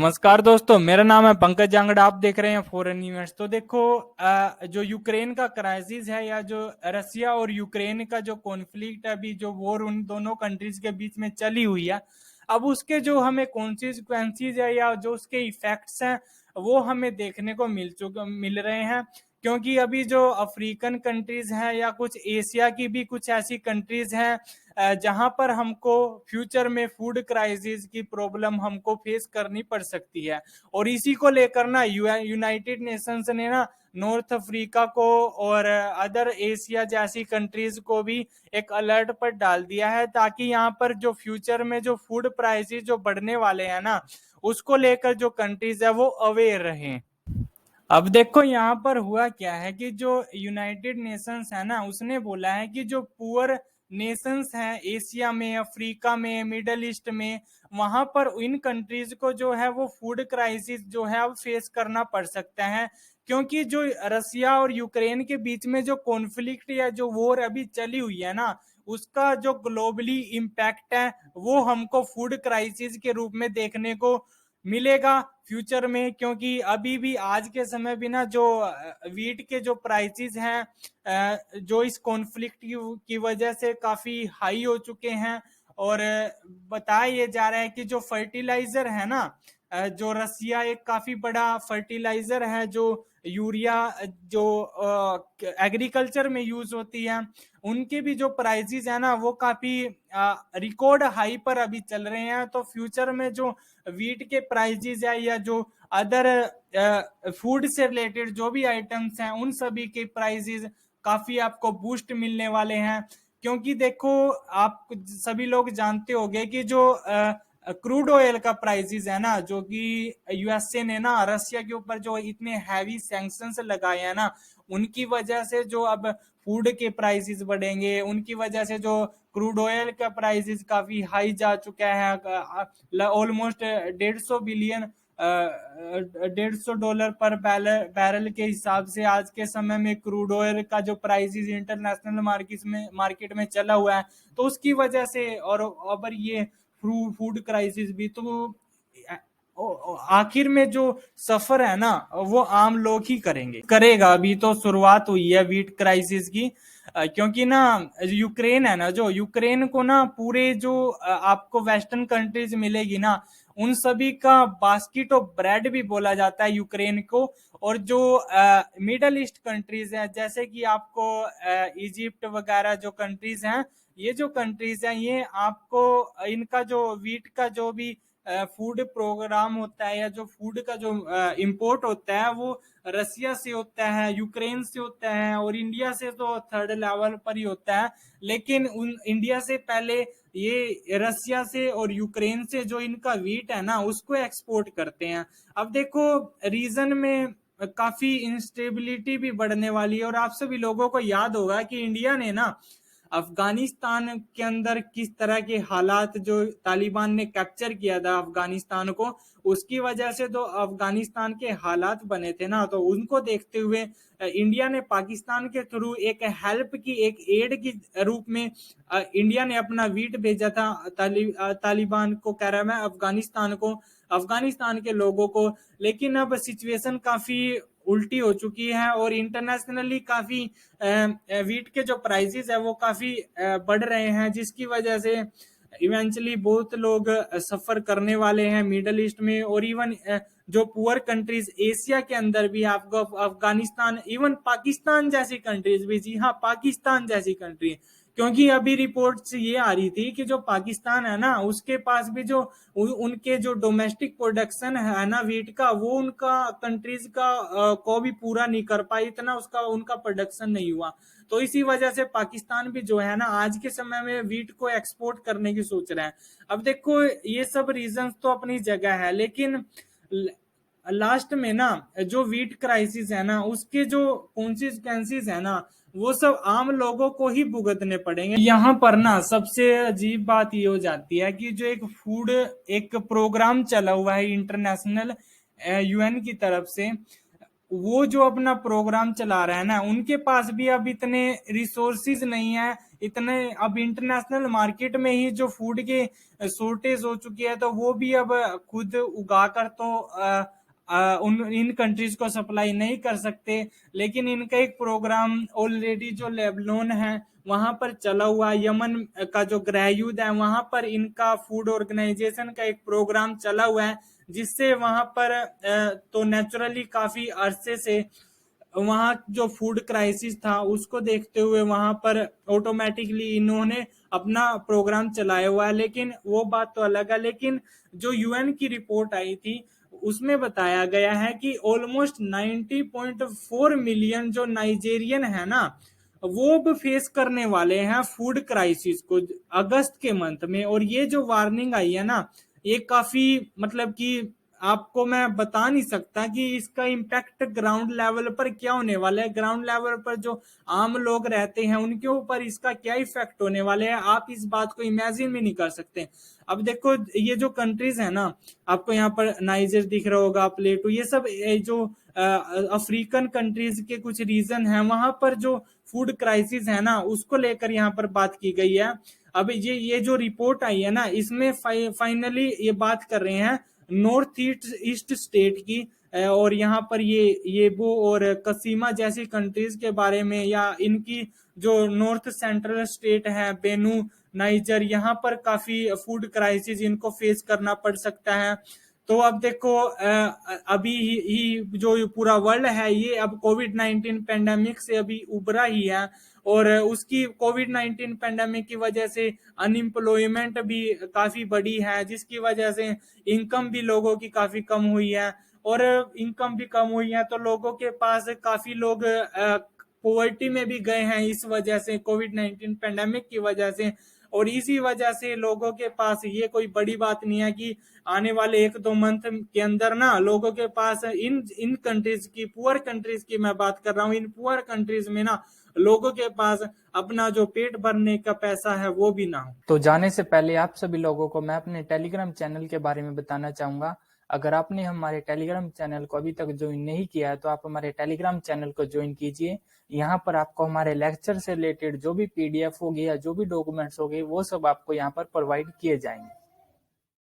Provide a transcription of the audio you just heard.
नमस्कार दोस्तों, मेरा नाम है पंकज जांगड़ा। आप देख रहे हैं फॉरेन इवेंट्स। तो देखो, जो यूक्रेन का क्राइसिस है या जो रसिया और यूक्रेन का जो कॉन्फ्लिक्ट अभी जो वॉर उन दोनों कंट्रीज के बीच में चली हुई है, अब उसके जो हमें कॉन्सिक्वेंसीज है या जो उसके इफेक्ट्स हैं वो हमें देखने को मिल रहे हैं। क्योंकि अभी जो अफ्रीकन कंट्रीज हैं या कुछ एशिया की भी कुछ ऐसी कंट्रीज हैं जहां पर हमको फ्यूचर में फूड क्राइसिस की प्रॉब्लम हमको फेस करनी पड़ सकती है। और इसी को लेकर ना यूनाइटेड नेशंस ने ना नॉर्थ अफ्रीका को और अदर एशिया जैसी कंट्रीज को भी एक अलर्ट पर डाल दिया है, ताकि यहाँ पर जो फ्यूचर में जो फूड प्राइसेस जो बढ़ने वाले हैं ना, उसको लेकर जो कंट्रीज है वो अवेयर रहें। अब देखो यहाँ पर हुआ क्या है कि जो यूनाइटेड नेशंस है ना, उसने बोला है कि जो पुअर नेशंस हैं एशिया में, अफ्रीका में, मिडल ईस्ट में, वहां पर इन कंट्रीज को जो है वो फूड क्राइसिस जो है अब फेस करना पड़ सकता है। क्योंकि जो रसिया और यूक्रेन के बीच में जो कॉन्फ्लिक्ट या जो वॉर अभी चली हुई है ना, उसका जो ग्लोबली इम्पैक्ट है वो हमको फूड क्राइसिस के रूप में देखने को मिलेगा फ्यूचर में। क्योंकि अभी भी आज के समय भी ना जो वीट के जो प्राइसेस हैं जो इस कॉन्फ्लिक्ट की वजह से काफी हाई हो चुके हैं। और बताया ये जा रहा है कि जो फर्टिलाइजर है ना, जो रसिया एक काफी बड़ा फर्टिलाइजर है जो यूरिया जो एग्रीकल्चर में यूज होती है, उनके भी जो प्राइसेस है ना वो काफी रिकॉर्ड हाई पर अभी चल रहे हैं। तो फ्यूचर में जो वीट के प्राइसेस है या जो अदर फूड से रिलेटेड जो भी आइटम्स हैं उन सभी के प्राइसेस काफी आपको बूस्ट मिलने वाले हैं। क्योंकि देखो, आप सभी लोग जानते होंगे कि जो क्रूड ऑयल का प्राइसेस है ना, जो कि यूएसए ने ना रसिया के ऊपर जो इतने हैवी सैंक्शंस लगाए हैं ना, उनकी वजह से जो अब फूड के प्राइसेस बढ़ेंगे, उनकी वजह से जो क्रूड ऑयल का प्राइसेस काफी हाई जा चुका है, ऑलमोस्ट 150 बिलियन $150 पर बैरल के हिसाब से आज के समय में क्रूड ऑयल का जो प्राइसेस इंटरनेशनल मार्केट में चला हुआ है। तो उसकी वजह से और अबर ये फूड क्राइसिस भी तो आखिर में जो सफर है ना वो आम लोग ही करेगा। अभी तो शुरुआत हुई है वीट क्राइसिस की। क्योंकि ना यूक्रेन है ना, जो यूक्रेन को ना पूरे जो आपको वेस्टर्न कंट्रीज मिलेगी ना, उन सभी का बास्केट ऑफ ब्रेड भी बोला जाता है यूक्रेन को। और जो मिडल ईस्ट कंट्रीज हैं जैसे कि आपको इजिप्ट वगैरह जो कंट्रीज हैं, ये जो कंट्रीज हैं ये आपको इनका जो वीट का जो भी फूड प्रोग्राम होता है या जो फूड का जो इंपोर्ट होता है वो रसिया से होता है, यूक्रेन से होता है, और इंडिया से तो थर्ड लेवल पर ही होता है। लेकिन उन इंडिया से पहले ये रसिया से और यूक्रेन से जो इनका वीट है ना उसको एक्सपोर्ट करते हैं। अब देखो, रीजन में काफी इंस्टेबिलिटी भी बढ़ने वाली है। और आप सभी लोगों को याद होगा कि इंडिया ने ना अफगानिस्तान के अंदर किस तरह के हालात, जो तालिबान ने कैप्चर किया था अफगानिस्तान को, उसकी वजह से तो अफगानिस्तान के हालात बने थे ना, तो उनको देखते हुए इंडिया ने पाकिस्तान के थ्रू एक हेल्प की, एक एड की रूप में इंडिया ने अपना वीट भेजा था तालिबान को, कह रहा मैं अफगानिस्तान को, अफगानिस्तान के लोगों को। लेकिन अब सिचुएशन काफी उल्टी हो चुकी है और इंटरनेशनली काफी वीट के जो प्राइसेस है वो काफी बढ़ रहे हैं, जिसकी वजह से इवेंचुअली बहुत लोग सफर करने वाले हैं मिडल ईस्ट में। और इवन जो पुअर कंट्रीज एशिया के अंदर भी आपको अफगानिस्तान, इवन पाकिस्तान जैसी कंट्रीज भी, जी हाँ पाकिस्तान जैसी कंट्री, क्योंकि अभी रिपोर्ट्स ये आ रही थी कि जो पाकिस्तान है ना उसके पास भी जो उनके जो डोमेस्टिक प्रोडक्शन है ना वीट का, वो उनका कंट्रीज का को भी पूरा नहीं कर पाई, इतना उसका उनका प्रोडक्शन नहीं हुआ। तो इसी वजह से पाकिस्तान भी जो है ना आज के समय में वीट को एक्सपोर्ट करने की सोच रहा है। अब देखो, ये सब रीजंस तो अपनी जगह है, लेकिन लास्ट में ना जो वीट क्राइसिस है ना उसके जो कॉन्सिक्वेंसेस है ना वो सब आम लोगों को ही भुगतने पड़ेंगे। यहाँ पर ना सबसे अजीब बात ये हो जाती है कि जो एक प्रोग्राम चला हुआ है इंटरनेशनल यूएन की तरफ से, वो जो अपना प्रोग्राम चला रहा है ना उनके पास भी अब इतने रिसोर्सेज नहीं है इतने अब इंटरनेशनल मार्केट में ही जो फूड की शॉर्टेज हो चुकी है, तो वो भी अब खुद उगा कर तो उन इन कंट्रीज को सप्लाई नहीं कर सकते। लेकिन इनका एक प्रोग्राम ऑलरेडी जो लेबनान है वहां पर चला हुआ, यमन का जो गृह युद्ध है वहां पर इनका फूड ऑर्गेनाइजेशन का एक प्रोग्राम चला हुआ है, जिससे वहां पर तो नेचुरली काफी अरसे से वहां जो फूड क्राइसिस था उसको देखते हुए वहां पर ऑटोमेटिकली इन्होंने अपना प्रोग्राम चलाया हुआ है। लेकिन वो बात तो अलग है। लेकिन जो यूएन की रिपोर्ट आई थी उसमें बताया गया है कि ऑलमोस्ट 90.4 मिलियन जो नाइजेरियन है ना, वो अब फेस करने वाले हैं फूड क्राइसिस को अगस्त के मंथ में। और ये जो वार्निंग आई है ना, ये काफी मतलब कि आपको मैं बता नहीं सकता कि इसका इम्पैक्ट ग्राउंड लेवल पर क्या होने वाला है। ग्राउंड लेवल पर जो आम लोग रहते हैं उनके ऊपर इसका क्या इफेक्ट होने वाले हैं, आप इस बात को इमेजिन भी नहीं कर सकते। अब देखो ये जो कंट्रीज है ना, आपको यहाँ पर नाइजर दिख रहा होगा, प्लेटो, ये सब जो अफ्रीकन कंट्रीज के कुछ रीजन है वहां पर जो फूड क्राइसिस है ना उसको लेकर यहाँ पर बात की गई है। अब ये जो रिपोर्ट आई है ना इसमें फाइनली ये बात कर रहे हैं नॉर्थ ईस्ट स्टेट की, और यहाँ पर ये वो और कसीमा जैसी कंट्रीज के बारे में, या इनकी जो नॉर्थ सेंट्रल स्टेट है बेनू, नाइजर, यहाँ पर काफी फूड क्राइसिस इनको फेस करना पड़ सकता है। तो अब देखो अभी ही जो पूरा वर्ल्ड है ये अब कोविड-19 पेंडेमिक से अभी उबरा ही है, और उसकी कोविड-19 पेंडेमिक की वजह से अनएम्प्लॉयमेंट भी काफी बढ़ी है, जिसकी वजह से इनकम भी लोगों की काफी कम हुई है। और इनकम भी कम हुई है तो लोगों के पास काफी लोग पॉवर्टी में भी गए हैं इस वजह से, कोविड-19 पेंडेमिक की वजह से। और इसी वजह से लोगों के पास ये कोई बड़ी बात नहीं है कि आने वाले 1-2 मंथ के अंदर ना लोगों के पास इन कंट्रीज की, पुअर कंट्रीज की मैं बात कर रहा हूँ, इन पुअर कंट्रीज में ना लोगों के पास अपना जो पेट भरने का पैसा है वो भी ना हो। तो जाने से पहले आप सभी लोगों को मैं अपने टेलीग्राम चैनल के बारे में बताना चाहूंगा। अगर आपने हमारे टेलीग्राम चैनल को अभी तक ज्वाइन नहीं किया है तो आप हमारे टेलीग्राम चैनल को ज्वाइन कीजिए। यहाँ पर आपको हमारे लेक्चर से रिलेटेड जो भी पीडीएफ होगी या जो भी डॉक्यूमेंट्स होंगे वो सब आपको यहाँ पर प्रोवाइड किए जाएंगे।